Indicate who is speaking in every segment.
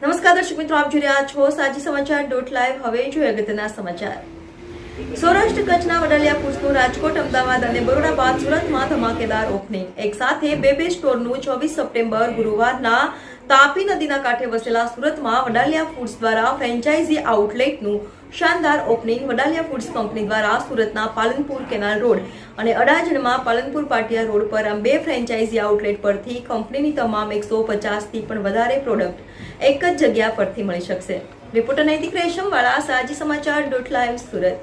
Speaker 1: નમસ્કાર દર્શક મિત્રો, આપ જોઈ રહ્યા છો સાજી સમાચાર .live. હવે જોઈએ અગત્યના સમાચાર. સૌરાષ્ટ્ર કચ્છના વડાલિયા ફૂડ્સનું રાજકોટ, અમદાવાદ અને બરોડા બાદ સુરતમાં ધમાકેદાર ઓપનિંગ. એક સાથે બે સ્ટોરનું 24 સપ્ટેમ્બર ગુરુવારના તાપી નદીના કાંઠે વસેલા સુરતમાં વડાલિયા ફૂડ્સ દ્વારા ફ્રેન્ચાઇઝી આઉટલેટનું શાનદાર ઓપનિંગ. વડાલિયા ફૂડ્સ કંપની દ્વારા સુરતના પાલનપુર કેનાલ રોડ અને અડાજણમાં પાલનપુર પાટિયા રોડ પર આમ બે ફ્રેન્ચાઇઝી આઉટલેટ પરથી કંપનીની તમામ 150થી પણ વધારે પ્રોડક્ટ એક જ જગ્યા પરથી મળી શકશે. રિપોર્ટર નૈતિક રેશમ વાળા, સાજી સમાચાર .live, સુરત.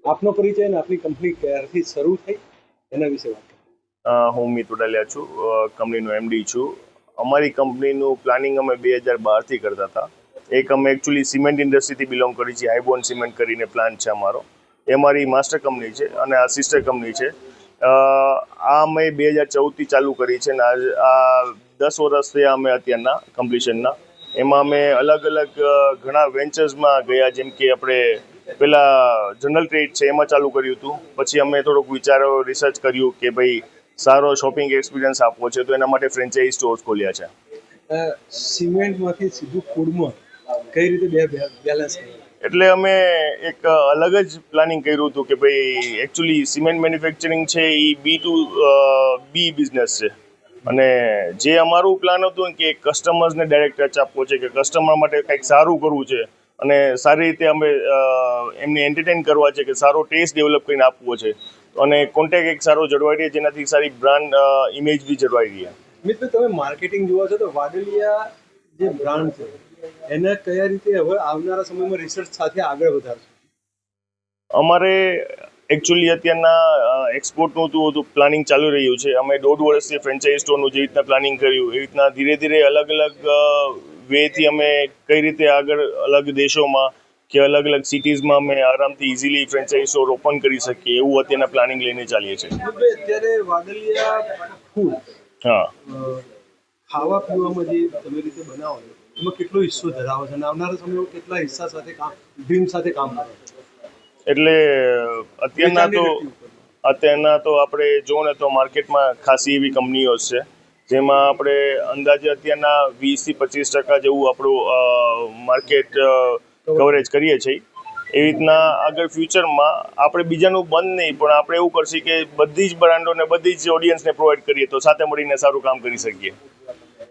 Speaker 2: આપનો પરિચય અને આપની કંપની ક્યારથી શરૂ થઈ એના વિશે વાત.
Speaker 3: હું મિત વડાલિયા છું, કંપનીનો એમડી છું. અમારી કંપનીનું પ્લાનિંગ અમે 2012થી કરતા હતા. એક અમે એકચ્યુઅલી સિમેન્ટ ઇન્ડસ્ટ્રીથી બિલોંગ કરી છીએ. હાઈબોન્ડ સિમેન્ટ કરીને પ્લાન્ટ છે અમારો. એ અમારી માસ્ટર કંપની છે અને આ સિસ્ટર કંપની છે. આ અમે 2014થી ચાલુ કરી છે અને આ 10 વર્ષ થયા અમે અત્યારના કમ્પ્લીશનના. એમાં અમે અલગ અલગ ઘણા વેન્ચર્સમાં ગયા, જેમ કે આપણે પેલા જનરલ ટ્રેડ છે એમાં ચાલુ કર્યું હતું. પછી અમે થોડુંક વિચારો રિસર્ચ કર્યું કે ભાઈ સારો શોપિંગ એક્સપિરિયન્સ આપવો છે, તો એના માટે ફ્રેન્ચાઇઝી સ્ટોર્સ ખોલ્યા છે.
Speaker 2: સિમેન્ટમાંથી સીધું ફૂડમાં કઈ રીતે બેલેન્સ કર્યું?
Speaker 3: એટલે અમે એક અલગ જ પ્લાનિંગ કર્યું હતું કે ભાઈ એકચ્યુઅલી સિમેન્ટ મેન્યુફેક્ચરિંગ છે એ બી બિઝનેસ છે, અને જે અમારું પ્લાન હતું કે કસ્ટમર્સને ડાયરેક્ટ ટચ આપવો છે, કે કસ્ટમર માટે કંઈક સારું કરવું છે અને સારી રીતે અમે એમને એન્ટરટેન કરવા છે, કે સારો ટેસ્ટ ડેવલપ કરીને આપવો છે અને કોન્ટેક્ટ એક સારો જળવાઈ રહે, જેનાથી સારી બ્રાન્ડ ઇમેજ બી જળવાઈ રહે.
Speaker 2: મિત્ર, તમે માર્કેટિંગ જોવો છો તો વાડલિયા જે બ્રાન્ડ છે એને કયા રીતે હવે આવનારા સમયમાં રિસર્ચ સાથે આગળ વધારશો?
Speaker 3: અમારે એકચ્યુઅલી અત્યારના એક્સપોર્ટનું હતું પ્લાનિંગ ચાલુ રહ્યું છે. અમે 1.5 વર્ષથી ફ્રેન્ચાઇઝી સ્ટોરનું જે રીતના પ્લાનિંગ કર્યું એ રીતના ધીરે ધીરે અલગ અલગ વેથી અમે કઈ રીતે આગળ અલગ દેશોમાં કે અલગ અલગ સિટીઝમાં અમે આરામથી ઇઝીલી ફ્રેન્ચાઇઝી સ્ટોર ઓપન કરી શકીએ એવું અત્યારના પ્લાનિંગ લઈને ચાલીએ છીએ.
Speaker 2: અત્યારે વાડલિયા ફૂડ ખાવા પીવામાં જે તમે રીતે બનાવો છો એમાં કેટલો હિસ્સો ધરાવે છે અને આવનારા સમયમાં કેટલા હિસ્સા સાથે ડ્રીમ સાથે કામ કરો? એટલે અત્યારના તો આપણે જોવો ને તો માર્કેટમાં ખાસી એવી કંપનીઓ છે જેમાં આપણે અંદાજે અત્યારના 20-25% જેવું આપણું માર્કેટ કવરેજ કરીએ છીએ. એવી રીતના આગળ ફ્યુચરમાં આપણે બીજાનું બંધ નહીં, પણ આપણે એવું કરશું કે બધી જ બ્રાન્ડોને બધી જ ઓડિયન્સને પ્રોવાઈડ કરીએ તો સાથે મળીને સારું કામ કરી શકીએ.